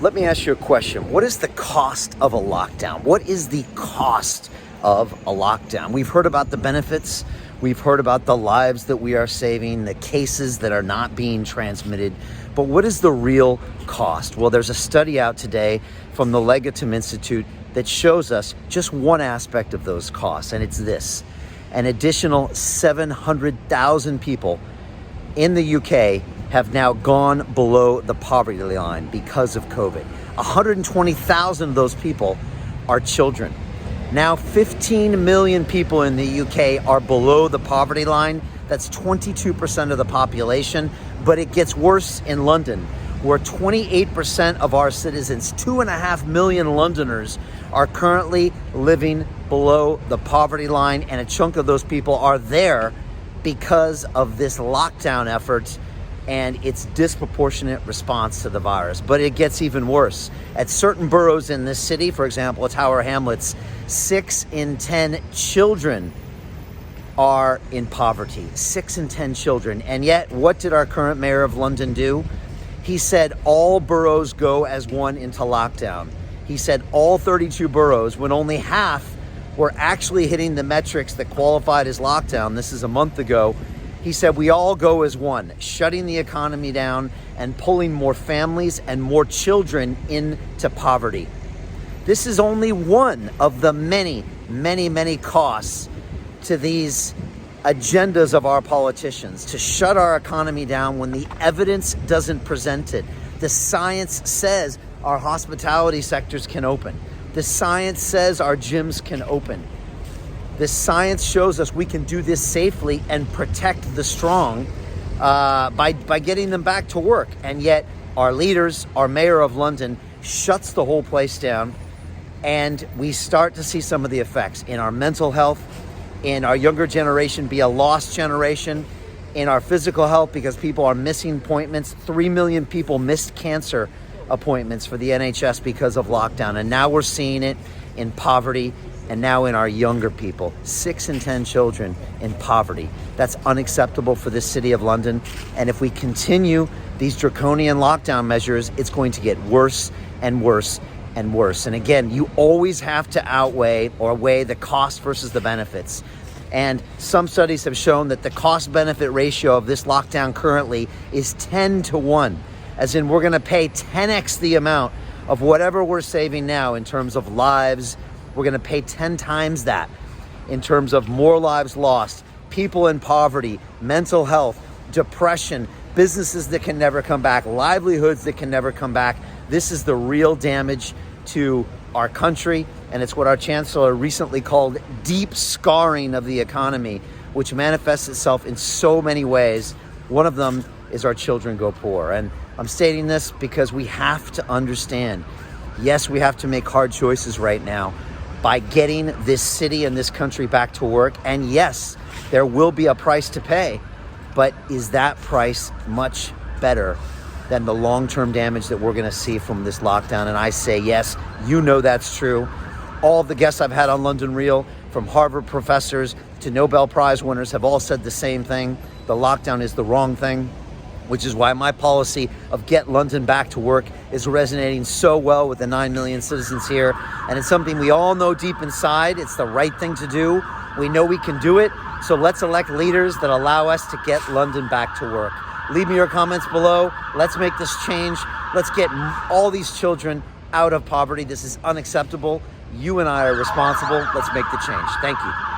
Let me ask you a question. What is the cost of a lockdown? What is the cost of a lockdown? We've heard about the benefits. We've heard about the lives that we are saving, the cases that are not being transmitted. But what is the real cost? Well, there's a study out today from the Legatum Institute that shows us just one aspect of those costs, and it's this. An additional 700,000 people in the UK have now gone below the poverty line because of COVID. 120,000 of those people are children. Now 15 million people in the UK are below the poverty line. That's 22% of the population, but it gets worse in London, where 28% of our citizens, 2.5 million Londoners, are currently living below the poverty line, and a chunk of those people are there because of this lockdown effort and its disproportionate response to the virus. But it gets even worse. At certain boroughs in this city, for example, Tower Hamlets, 6 in 10 children are in poverty. 6 in 10 children. And yet, what did our current mayor of London do? He said all boroughs go as one into lockdown. He said all 32 boroughs, when only half were actually hitting the metrics that qualified as lockdown. This is a month ago. He said we all go as one, shutting the economy down and pulling more families and more children into poverty. This is only one of the many, many, many costs to these agendas of our politicians to shut our economy down when the evidence doesn't present it. The science says our hospitality sectors can open. The science says our gyms can open. The science shows us we can do this safely and protect the strong by getting them back to work. And yet our leaders, our mayor of London, shuts the whole place down, and we start to see some of the effects in our mental health, in our younger generation be a lost generation, in our physical health because people are missing appointments. 3 million people missed cancer appointments for the NHS because of lockdown. And now we're seeing it in poverty, and now in our younger people. 6 in 10 children in poverty. That's unacceptable for this city of London. And if we continue these draconian lockdown measures, it's going to get worse and worse and worse. And again, you always have to weigh the cost versus the benefits. And some studies have shown that the cost-benefit ratio of this lockdown currently is 10 to 1. As in, we're going to pay 10x the amount of whatever we're saving now in terms of lives. We're going to pay 10 times that in terms of more lives lost, people in poverty, mental health, depression, businesses that can never come back, livelihoods that can never come back. This is the real damage to our country, and it's what our chancellor recently called deep scarring of the economy, which manifests itself in so many ways. One of them is our children go poor. And I'm stating this because we have to understand, yes, we have to make hard choices right now by getting this city and this country back to work. And yes, there will be a price to pay, but is that price much better than the long-term damage that we're going to see from this lockdown? And I say yes, you know that's true. All of the guests I've had on London Real, from Harvard professors to Nobel Prize winners, have all said the same thing. The lockdown is the wrong thing, which is why my policy of get London back to work is resonating so well with the 9 million citizens here. And it's something we all know deep inside. It's the right thing to do. We know we can do it. So let's elect leaders that allow us to get London back to work. Leave me your comments below. Let's make this change. Let's get all these children out of poverty. This is unacceptable. You and I are responsible. Let's make the change. Thank you.